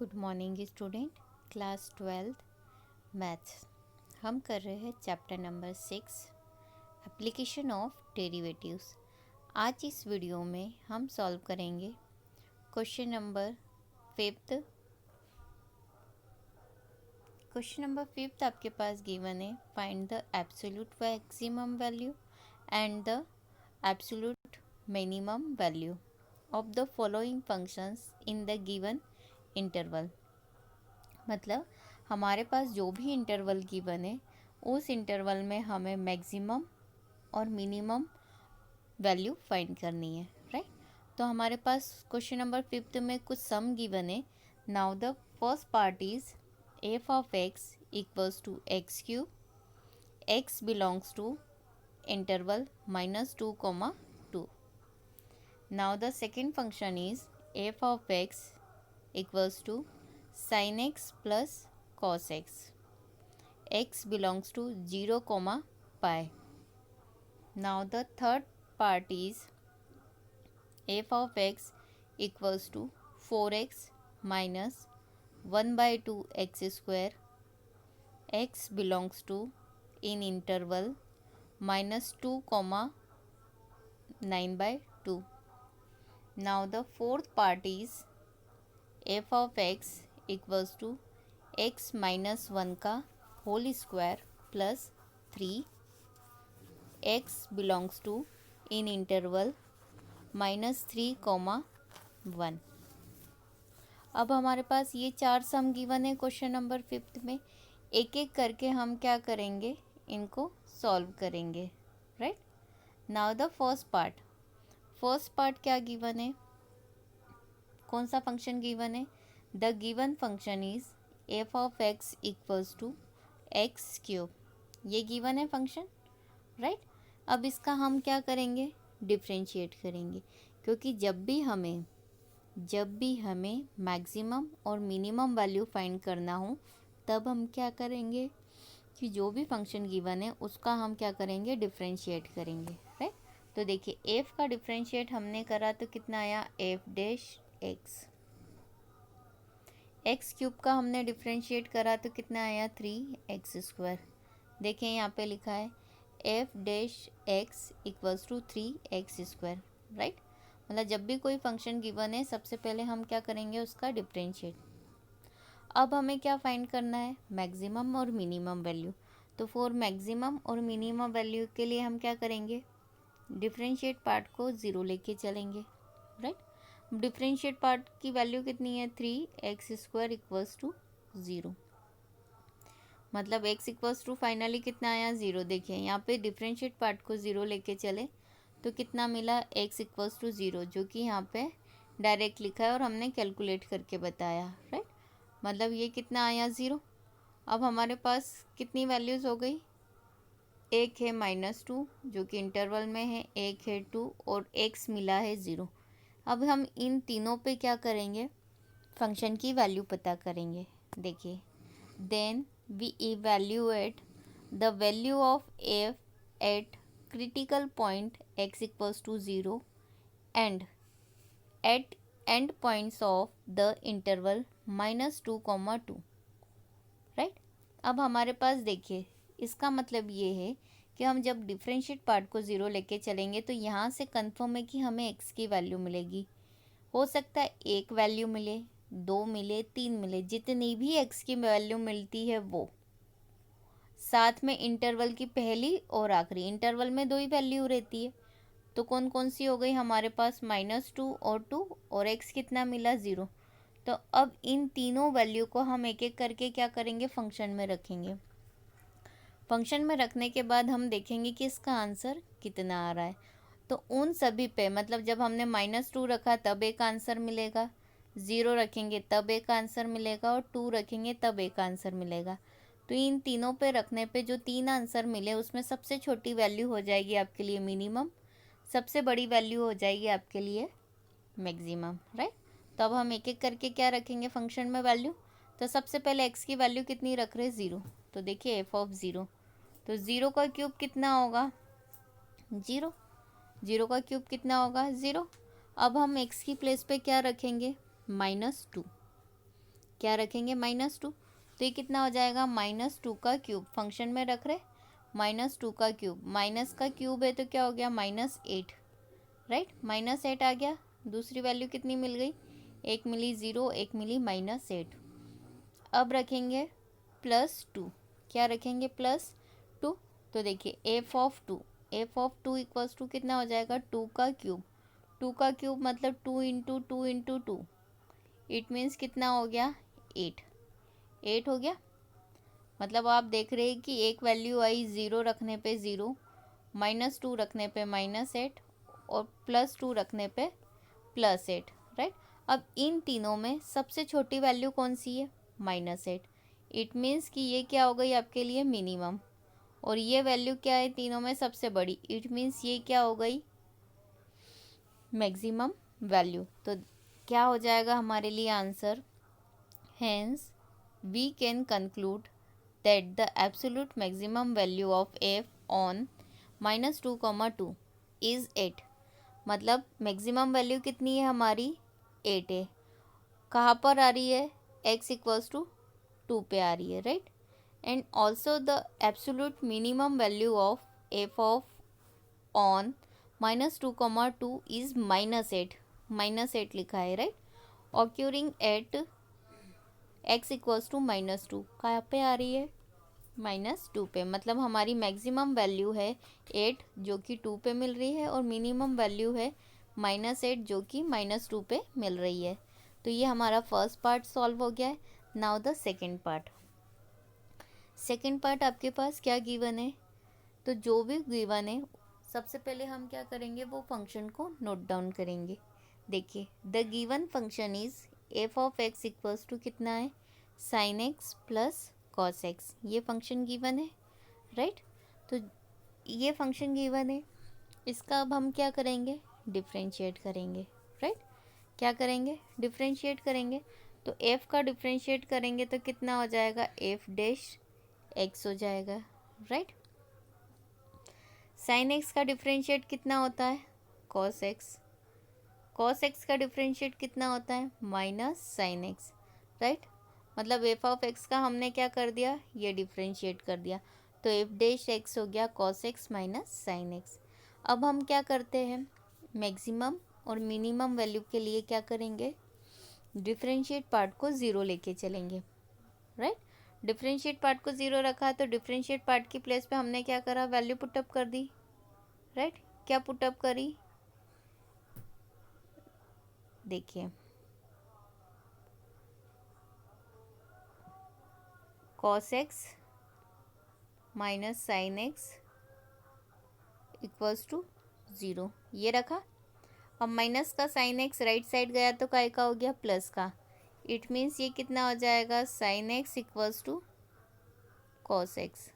Good morning student. Class 12 maths हम कर रहे हैं chapter number 6 application of derivatives. आज इस वीडियो में हम सॉल्व करेंगे क्वेश्चन नंबर 5। क्वेश्चन नंबर 5 आपके पास गिवन है, find the absolute maximum value and the absolute minimum value of the following functions in the given interval. मतलब हमारे पास जो भी इंटरवल गिवन है उस इंटरवल में हमें मैक्सिमम और मिनिमम वैल्यू फाइंड करनी है, राइट। तो हमारे पास क्वेश्चन नंबर 5 में कुछ सम गिवन है। Now the first part is f of x equals to x cube, x belongs to interval -2, now the second function is f of x equals to sin x plus cos x, x belongs to 0, pi. Now the third part is f of x equals to 4x minus 1 by 2 x square, x belongs to in interval -2, 9 by 2. Now the fourth part is f of x equals to x minus 1 का whole square plus 3, x belongs to in interval -3, 1। अब हमारे पास ये 4 sum given है question number 5 में। एक एक करके हम क्या करेंगे, इनको सॉल्व करेंगे, right. Now the first part क्या गिवन है, कौन सा फंक्शन गिवन है। The given function is f of x equals to x cube, ये गिवन है फंक्शन, राइट। अब इसका हम क्या करेंगे, डिफ्रेंशिएट करेंगे, क्योंकि जब भी हमें मैक्सिमम और मिनिमम वैल्यू फाइंड करना हो तब हम क्या करेंगे कि जो भी फंक्शन गिवन है उसका हम क्या करेंगे, डिफ्रेंशिएट करेंगे, राइट। तो देखिए एफ का डिफ्रेंशिएट हमने करा तो कितना आया, F dash x. X cube का हमने डिफ्रेंशिएट करा तो कितना आया, 3x स्क्वायर। देखें यहाँ पे लिखा है f dash x equals to 3x square, right. मतलब जब भी कोई फंक्शन गिवन है सबसे पहले हम क्या करेंगे, उसका डिफ्रेंशिएट। अब हमें क्या फाइंड करना है, मैक्सिमम और मिनिमम वैल्यू। तो फॉर मैक्सिमम और मिनिमम वैल्यू के लिए हम क्या करेंगे, डिफ्रेंशिएट पार्ट को 0 लेके चलेंगे, राइट। डिफ्रेंशिएट पार्ट की वैल्यू कितनी है, 3x स्क्वायर इक्वल्स टू 0। मतलब x इक्वल्स टू फाइनली कितना आया, 0। देखिए यहाँ पे डिफ्रेंशिएट पार्ट को 0 लेके चले तो कितना मिला, x इक्वल्स टू 0, जो कि यहाँ पे डायरेक्ट लिखा है और हमने कैलकुलेट करके बताया, राइट। मतलब ये कितना आया, 0। अब हमारे पास कितनी वैल्यूज़ हो गई, एक है -2 जो कि इंटरवल में है, एक है 2 और x मिला है 0। अब हम इन तीनों पे क्या करेंगे, फंक्शन की वैल्यू पता करेंगे। देखिए then we evaluate the value of f at critical point x equals to 0 and at end points of the interval -2, 2, right. अब हमारे पास देखिए इसका मतलब ये है कि हम जब डिफरेंशिएट पार्ट को 0 लेके चलेंगे तो यहाँ से कंफर्म है कि हमें x की वैल्यू मिलेगी। हो सकता है 1 वैल्यू मिले, 2 मिले, 3 मिले, जितनी भी x की वैल्यू मिलती है वो, साथ में इंटरवल की पहली और आखिरी, इंटरवल में 2 ही वैल्यू रहती है। तो कौन कौन सी हो गई हमारे पास, -2 और 2, और x कितना मिला, 0। तो अब इन तीनों वैल्यू को हम एक एक करके क्या करेंगे, फंक्शन में रखेंगे। फंक्शन में रखने के बाद हम देखेंगे कि इसका आंसर कितना आ रहा है। तो उन सभी पे, मतलब जब हमने -2 रखा तब एक आंसर मिलेगा, 0 रखेंगे तब एक आंसर मिलेगा, और 2 रखेंगे तब एक आंसर मिलेगा। तो इन तीनों पे रखने पे जो 3 आंसर मिले उसमें सबसे छोटी वैल्यू हो जाएगी आपके लिए मिनिमम, सबसे बड़ी वैल्यू हो जाएगी आपके लिए मैक्सिमम, राइट। तो अब हम एक एक करके क्या रखेंगे फंक्शन में वैल्यू। तो सबसे पहले x की वैल्यू कितनी रख रहे हैं, 0। तो देखिए एफ ऑफ 0, तो 0 का क्यूब कितना होगा, 0। 0 का क्यूब कितना होगा, 0। अब हम x की प्लेस पे क्या रखेंगे, -2। क्या रखेंगे -2, तो ये कितना हो जाएगा -2 का क्यूब, फंक्शन में रख रहे -2 का क्यूब, माइनस का क्यूब है तो क्या हो गया -8, राइट, -8 आ गया। दूसरी वैल्यू कितनी मिल गई, एक मिली 0, एक मिली -8। अब रखेंगे +2, क्या रखेंगे +2, तो देखिए f of two equals to कितना हो जाएगा 2 का क्यूब, 2 का क्यूब मतलब 2 इंटू 2 इंटू 2, इट मीन्स कितना हो गया 8 हो गया। मतलब आप देख रहे हैं कि एक वैल्यू आई 0 रखने पे 0, -2 रखने पे -8 और +2 रखने पे +8, राइट। अब इन तीनों में सबसे छोटी वैल्यू कौन सी है -8, इट मीन्स कि ये क्या हो गई आपके लिए मिनिमम, और ये वैल्यू क्या है तीनों में सबसे बड़ी, इट मीन्स ये क्या हो गई मैक्सिमम वैल्यू। तो क्या हो जाएगा हमारे लिए answer, hence we can conclude that the absolute maximum value of f on -2, 2 is 8। मतलब मैक्सिमम वैल्यू कितनी है हमारी 8 है। कहाँ पर आ रही है, x इक्वल्स टू 2 पे आ रही है, right. And also the absolute minimum value of f of on -2, 2 is -8 लिखा है, right. Occurring at x equals to -2, कहाँ पे आ रही है -2 पे। मतलब हमारी मैक्सिमम वैल्यू है 8 जो कि 2 पे मिल रही है, और मिनिमम वैल्यू है -8 जो कि -2 पे मिल रही है। तो ये हमारा फर्स्ट पार्ट सॉल्व हो गया है। नाउ द सेकेंड पार्ट आपके पास क्या गिवन है, तो जो भी गिवन है सबसे पहले हम क्या करेंगे, वो फंक्शन को नोट डाउन करेंगे। देखिए the given function is f of x equals to कितना है sin x plus cos x, ये फंक्शन गिवन है, राइट। तो ये फंक्शन गिवन है, इसका अब हम क्या करेंगे डिफ्रेंशिएट करेंगे, राइट। क्या करेंगे डिफ्रेंशिएट करेंगे, तो f का डिफ्रेंशिएट करेंगे तो कितना हो जाएगा f डैश x हो जाएगा, राइट। sin x का डिफ्रेंशिएट कितना होता है cos x, cos x का डिफ्रेंशिएट कितना होता है -sin x, राइट। मतलब एफ ऑफ एक्स का हमने क्या कर दिया, ये डिफ्रेंशिएट कर दिया, तो एफ डैश एक्स हो गया cos x -sin x। अब हम क्या करते हैं, मैक्सिमम और मिनिमम वैल्यू के लिए क्या करेंगे, डिफ्रेंशिएट पार्ट को 0 लेके चलेंगे, राइट। डिफ्रेंशिएट पार्ट को 0 रखा तो डिफ्रेंशिएट पार्ट की प्लेस पे हमने क्या करा, वैल्यू पुटअप कर दी, राइट। क्या पुटअप करी, देखिए cos x -sin x equals to 0, ये रखा। अब माइनस का sin x राइट साइड गया तो काय का हो गया प्लस का, इट मीन्स ये कितना हो जाएगा sin x equals to cos x,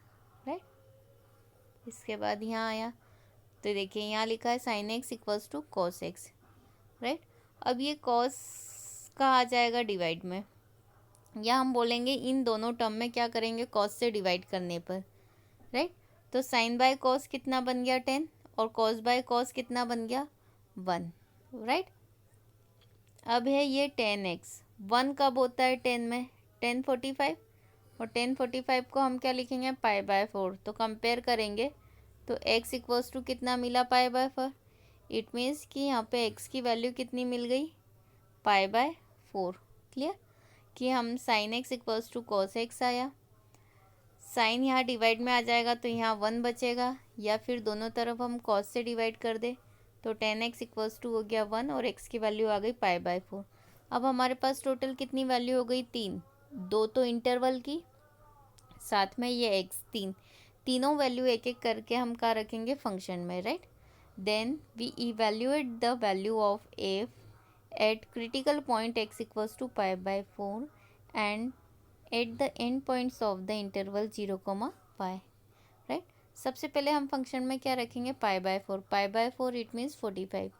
right. इसके बाद यहाँ आया तो देखिए यहाँ लिखा है sin x equals to cos x, right. अब ये cos का आ जाएगा डिवाइड में, या हम बोलेंगे इन दोनों टर्म में क्या करेंगे cos से डिवाइड करने पर, राइट। तो sin बाय cos कितना बन गया 10, और cos बाय cos कितना बन गया 1, राइट। अब है ये 10x, 1 कब होता है 10 में 1045, और 1045 को हम क्या लिखेंगे π/4, तो कंपेयर करेंगे तो x इक्वल्स टू कितना मिला π/4, इट मीन्स कि यहाँ पे x की वैल्यू कितनी मिल गई π/4। क्लियर कि हम sin x equals to cos x आया, साइन यहाँ डिवाइड में आ जाएगा तो यहाँ 1 बचेगा, या फिर दोनों तरफ हम cos से डिवाइड कर दे तो 10x इक्वल्स टू हो गया 1, और x की वैल्यू आ गई π/4। अब हमारे पास टोटल कितनी वैल्यू हो गई 3, 2 तो इंटरवल की, साथ में ये x, तीनों वैल्यू एक एक करके हम कहाँ रखेंगे फंक्शन में, right. Then we evaluate the value of f at critical point x equals to π/4 and at the end points of the interval 0, π, right. सबसे पहले हम फंक्शन में क्या रखेंगे π/4 इट मीन्स 45।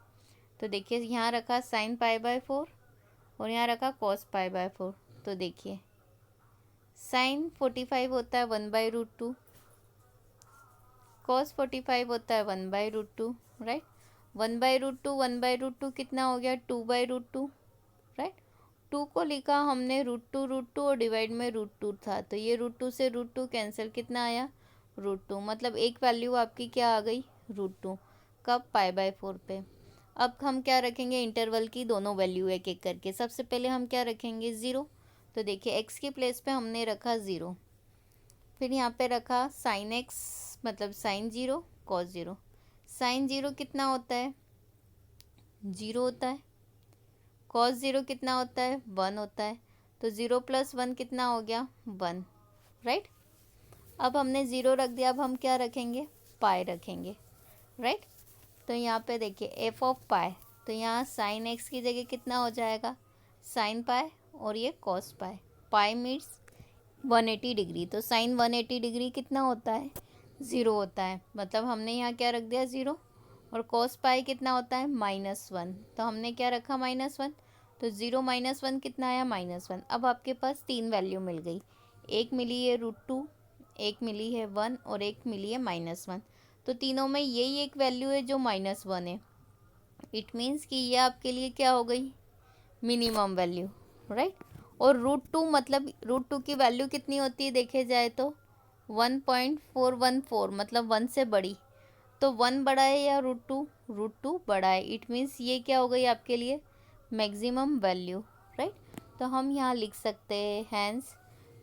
तो देखिए यहाँ रखा sin π/4 और यहाँ रखा cos π/4, तो देखिए sin 45 होता है 1/√2, cos 45 होता है 1/√2, राइट। 1/√2 कितना हो गया 2/√2, राइट। टू को लिखा हमने √2 और डिवाइड में √2 था, तो ये √2 से √2 कैंसिल, कितना आया √2, मतलब एक वैल्यू आपकी क्या आ गई √2, कब π/4 पे। अब हम क्या रखेंगे इंटरवल की दोनों वैल्यू एक एक करके। सबसे पहले हम क्या रखेंगे 0, तो देखिए x की प्लेस पे हमने रखा 0, फिर यहाँ पे रखा साइन x मतलब साइन 0 cos 0। साइन 0 कितना होता है 0 होता है, cos 0 कितना होता है 1 होता है, तो 0 + 1 कितना हो गया 1, राइट। अब हमने 0 रख दिया, अब हम क्या रखेंगे पाई रखेंगे, राइट। तो यहाँ पे देखिए f ऑफ पाई, तो यहाँ साइन x की जगह कितना हो जाएगा साइन पाई और ये कॉस पाई, पाई मीन्स 180 डिग्री, तो साइन 180 डिग्री कितना होता है 0 होता है, मतलब हमने यहाँ क्या रख दिया 0। और कॉस पाई कितना होता है -1, तो हमने क्या रखा -1, तो 0 - 1 कितना आया -1। अब आपके पास 3 वैल्यू मिल गई, एक मिली है √2, एक मिली है 1 और एक मिली है -1, तो तीनों में यही एक वैल्यू है जो -1 है। इट मीन्स कि ये आपके लिए क्या हो गई मिनिमम वैल्यू, राइट। और √2 मतलब √2 की वैल्यू कितनी होती है देखे जाए तो 1.414, मतलब 1 से बड़ी, तो 1 बड़ा है या √2, √2 बड़ा है। इट मीन्स ये क्या हो गई आपके लिए मैक्सिमम वैल्यू, राइट। तो हम यहाँ लिख सकते हैं hence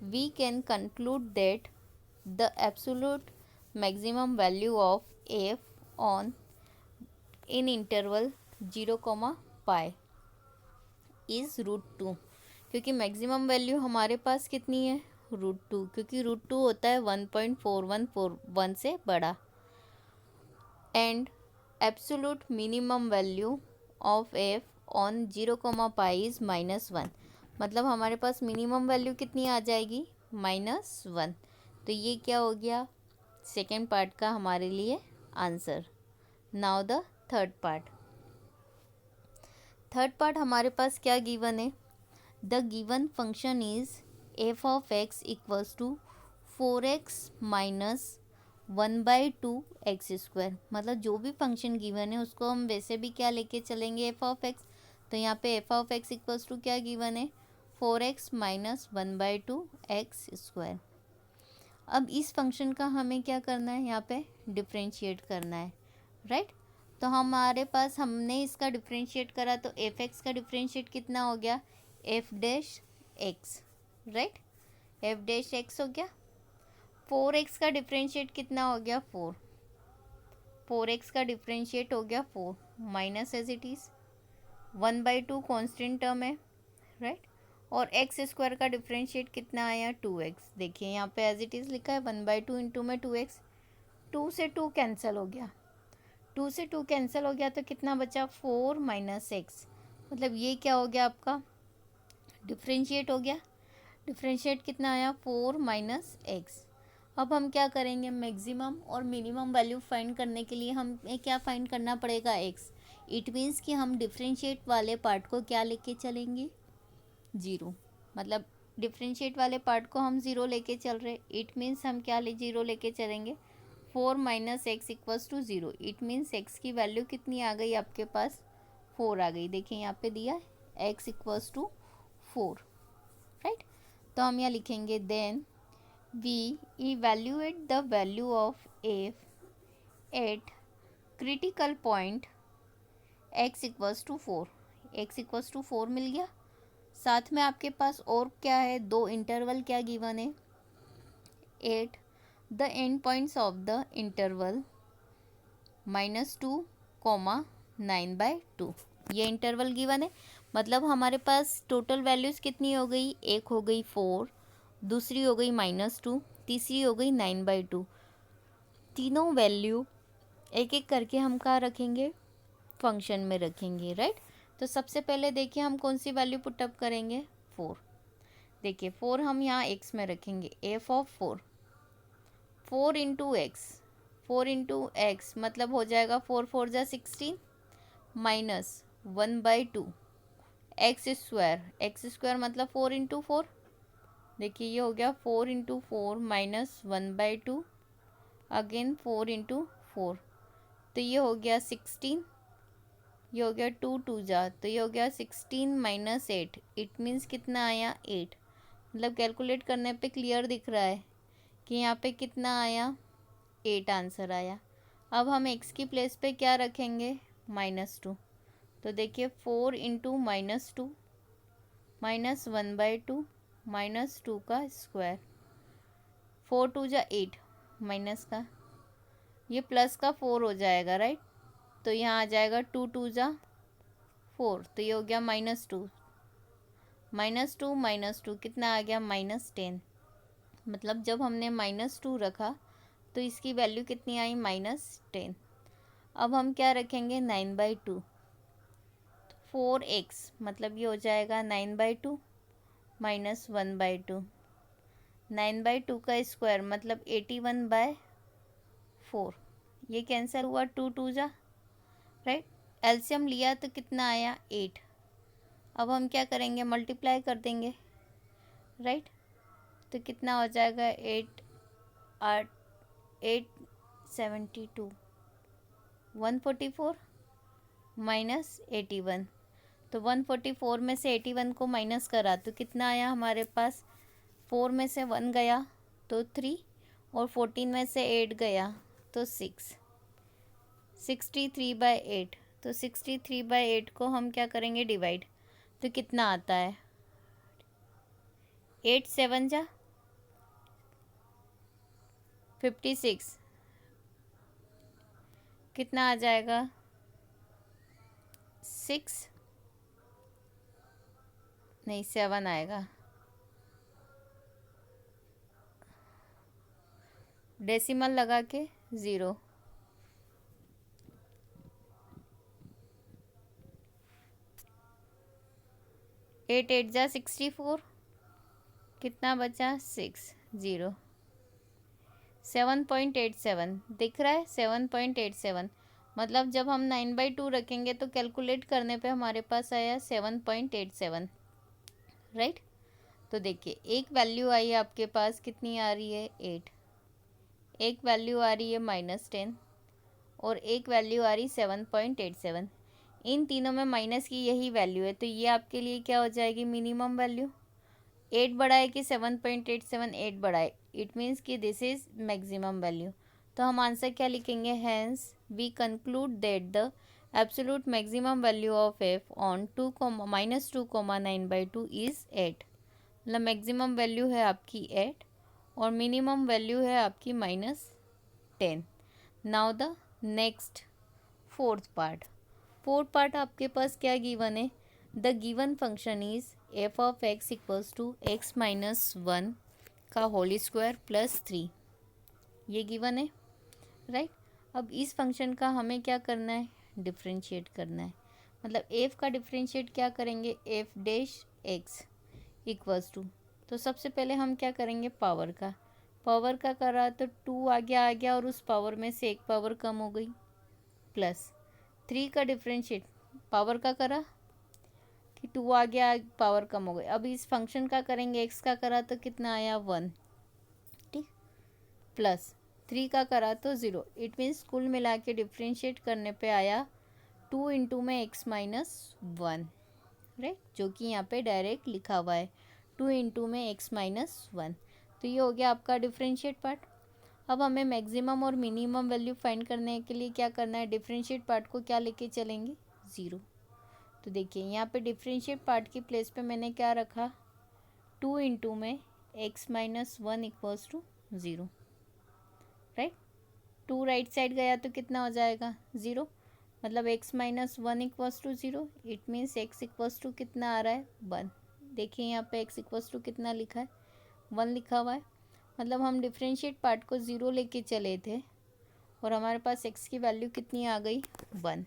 we can conclude that the absolute maximum value of F on in interval 0, π is √2, क्योंकि मैक्सिमम वैल्यू हमारे पास कितनी है √2, क्योंकि √2 होता है 1.4141 से बड़ा। And absolute minimum value of F on 0, π is -1, मतलब हमारे पास मिनिमम वैल्यू कितनी आ जाएगी -1। तो ये क्या हो गया सेकेंड पार्ट का हमारे लिए answer. Now the third part हमारे पास क्या गिवन है, the given function is f of x equals to 4x - 1/2x², मतलब जो भी फंक्शन गिवन है उसको हम वैसे भी क्या लेके चलेंगे f ऑफ x, तो यहाँ पे f of x equals to क्या गिवन है 4x - 1/2x²। अब इस फंक्शन का हमें क्या करना है यहाँ पे डिफ्रेंशिएट करना है, राइट। तो हमारे पास हमने इसका डिफ्रेंशिएट करा तो एफ एक्स का डिफ्रेंशिएट कितना हो गया F dash x, right, F dash x हो गया। 4x का डिफ्रेंशिएट कितना हो गया 4x का डिफ्रेंशिएट हो गया 4 minus as it is 1/2 constant term है, राइट। और x² का डिफ्रेंशिएट कितना आया 2x, देखिए यहाँ पे एज इट इज़ लिखा है 1/2 इंटू में 2x, 2 से 2 कैंसिल हो गया, 2 से 2 कैंसिल हो गया तो कितना बचा 4 - x, मतलब ये क्या हो गया आपका डिफ्रेंशिएट हो गया। डिफ्रेंशिएट कितना आया 4 - x। अब हम क्या करेंगे मैक्सिमम और मिनिमम वैल्यू फाइंड करने के लिए हमें क्या फाइंड करना पड़ेगा x। इट मीन्स कि हम डिफ्रेंशिएट वाले पार्ट को क्या लेके चलेंगे 0, मतलब डिफ्रेंशिएट वाले पार्ट को हम 0 लेके चल रहे। इट मीन्स हम क्या 0 लेके चलेंगे 4 - x equals to 0। It means x की वैल्यू कितनी आ गई आपके पास 4 आ गई, देखिए यहाँ पे दिया x इक्वल्स टू 4, राइट। तो हम यहाँ लिखेंगे then we evaluate the value of f at critical point x equals to 4, x equals to 4 मिल गया। साथ में आपके पास और क्या है दो इंटरवल क्या गिवन है 8 the end points of the interval -2, 9/2, ये इंटरवल गिवन है। मतलब हमारे पास टोटल वैल्यूज़ कितनी हो गई, एक हो गई 4, दूसरी हो गई -2, तीसरी हो गई 9/2। तीनों वैल्यू एक एक करके हम कहाँ रखेंगे फंक्शन में रखेंगे, राइट। तो सबसे पहले देखिए हम कौन सी वैल्यू पुटअप करेंगे 4, देखिए 4 हम यहाँ x में रखेंगे F of 4 into x, 4 into x मतलब हो जाएगा 4 4 जा 16 माइनस 1/2 x² मतलब 4 इंटू 4, देखिए ये हो गया 4 इंटू 4 माइनस 1/2 अगेन 4 इंटू 4, तो ये हो गया 16 ये हो गया 2 2 जा, तो ये हो गया 16 माइनस 8, इट मीन्स कितना आया 8। मतलब कैलकुलेट करने पे क्लियर दिख रहा है कि यहाँ पे कितना आया 8 आंसर आया। अब हम x की प्लेस पे क्या रखेंगे -2, तो देखिए 4 इंटू -2 -1/2 -2 का स्क्वायर, 4 2 जा 8, माइनस का ये प्लस का 4 हो जाएगा राइट, तो यहाँ आ जाएगा 2 2 जा 4, तो ये हो गया -2 -2 कितना आ गया -10। मतलब जब हमने -2 रखा तो इसकी वैल्यू कितनी आई -10। अब हम क्या रखेंगे 9/2, 4x मतलब ये हो जाएगा 9/2 -1/2, 9/2 का स्क्वायर मतलब 81/4, ये कैंसिल हुआ 2 2 जा राइट। एलसीएम लिया तो कितना आया 8। अब हम क्या करेंगे मल्टीप्लाई कर देंगे राइट, तो कितना हो जाएगा 872 144 -81, तो 144 में से 81 को माइनस करा तो कितना आया हमारे पास, 4 में से 1 गया तो 3 और 14 में से 8 गया तो 6, 63/8, तो 63/8 को हम क्या करेंगे डिवाइड, तो कितना आता है 8 7 जा 56, कितना आ जाएगा 6 नहीं 7 आएगा, डेसिमल लगा के 0, 8 8 जा 64, कितना बचा 6 0, 7.87 दिख रहा है 7.87। मतलब जब हम 9/2 रखेंगे तो कैलकुलेट करने पे हमारे पास आया 7.87 राइट। तो देखिए एक वैल्यू आई है आपके पास, कितनी आ रही है 8, एक वैल्यू आ रही है -10 और एक वैल्यू आ रही 7.87। इन तीनों में माइनस की यही वैल्यू है, तो ये आपके लिए क्या हो जाएगी मिनिमम वैल्यू। 8 बड़ा है कि 7.87, 8 बड़ा है, इट मीन्स कि दिस इज मैक्सिमम वैल्यू। तो हम आंसर क्या लिखेंगे, hence we conclude that the absolute maximum value of F on -2,9/2 is 8। मतलब मैक्सिमम वैल्यू है आपकी 8 और मिनिमम वैल्यू है आपकी -10। Now the next fourth part आपके पास क्या गिवन है, the given function is f of x equals to x -1 का होल स्क्वायर +3, ये गिवन है राइट। अब इस फंक्शन का हमें क्या करना है डिफ्रेंशिएट करना है, मतलब एफ का डिफ्रेंशिएट क्या करेंगे, f dash x equals to, तो सबसे पहले हम क्या करेंगे पावर का करा तो 2 आगे आ गया और उस पावर में से एक पावर कम हो गई, प्लस 3 का डिफ्रेंशिएट पावर का करा कि 2 आ गया पावर कम हो गई। अब इस फंक्शन का करेंगे एक्स का करा तो कितना आया 1, ठीक, प्लस 3 का करा तो 0, इट मीन्स कुल मिला के डिफ्रेंशिएट करने पे आया 2 इंटू में x -1 राइट, जो कि यहाँ पे डायरेक्ट लिखा हुआ है 2 इंटू में x -1। तो ये हो गया आपका डिफ्रेंशिएट पार्ट। अब हमें मैक्सिमम और मिनिमम वैल्यू फाइंड करने के लिए क्या करना है, डिफरेंशिएट पार्ट को क्या लेके चलेंगे 0। तो देखिए यहाँ पे डिफरेंशिएट पार्ट की प्लेस पे मैंने क्या रखा 2 इंटू में x -1 equals to 0 right. 2 right side गया तो कितना हो जाएगा 0, मतलब x -1 equals to 0, it means x equals to कितना आ रहा है 1। देखिए यहाँ पे x इक्वल्स टू कितना लिखा है 1 लिखा हुआ है, मतलब हम डिफरेंशिएट पार्ट को 0 लेके चले थे और हमारे पास x की वैल्यू कितनी आ गई 1।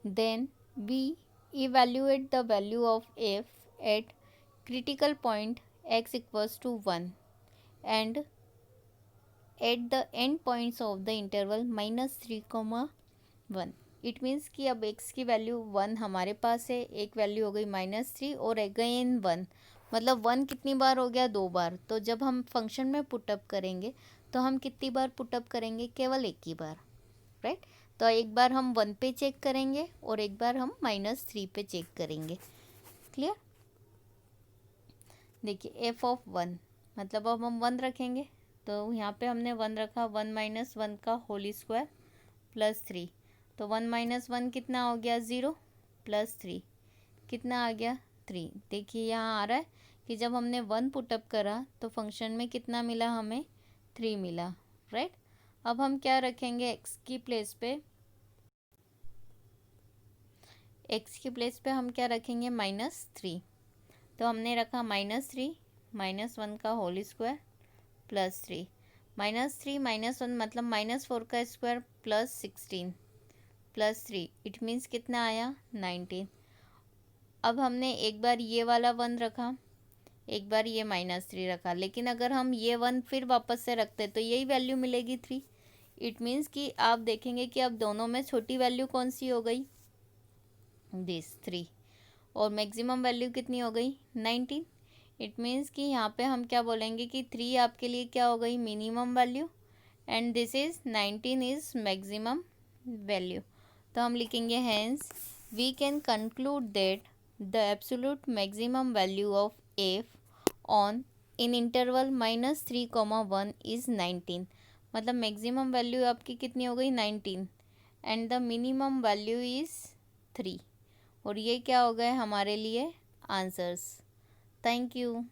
Then we evaluate the value of f at critical point x equals to 1 and at the end points of the interval -3,1। It means कि अब x की वैल्यू 1 हमारे पास है, एक वैल्यू हो गई -3 और अगेन 1, मतलब 1 कितनी बार हो गया 2 बार। तो जब हम फंक्शन में पुटअप करेंगे तो हम कितनी बार पुटअप करेंगे, केवल एक ही बार राइट। तो एक बार हम 1 पे चेक करेंगे और एक बार हम -3 पे चेक करेंगे। क्लियर? देखिए एफ ऑफ 1 मतलब अब हम 1 रखेंगे, तो यहाँ पे हमने 1 रखा, 1 - 1 का होल स्क्वायर प्लस 3, तो 1 - 1 कितना हो गया 0 प्लस 3 कितना आ गया 3। देखिए यहाँ आ रहा है कि जब हमने 1 पुटअप करा तो फंक्शन में कितना मिला हमें 3 मिला, राइट। अब हम क्या रखेंगे x की प्लेस पे, x की प्लेस पे हम क्या रखेंगे -3, तो हमने रखा -3 -1 का होल स्क्वायर प्लस 3 -3 -1 मतलब -4 का square plus 16 plus 3 it means कितना आया 19। अब हमने एक बार ये वाला 1 रखा, एक बार ये -3 रखा, लेकिन अगर हम ये 1 फिर वापस से रखते तो यही वैल्यू मिलेगी 3। इट मीन्स कि आप देखेंगे कि अब दोनों में छोटी वैल्यू कौन सी हो गई, दिस 3, और मैक्सिमम वैल्यू कितनी हो गई 19। इट मीन्स कि यहाँ पे हम क्या बोलेंगे कि 3 आपके लिए क्या हो गई minimum value and this is 19 is maximum value. तो हम लिखेंगे hence we can conclude that the absolute maximum value of F on in interval -3, 1 is 19। मतलब मैक्सिमम वैल्यू आपकी कितनी हो गई 19 and the minimum value is 3, और ये क्या हो गए हमारे लिए आंसर्स। Thank you.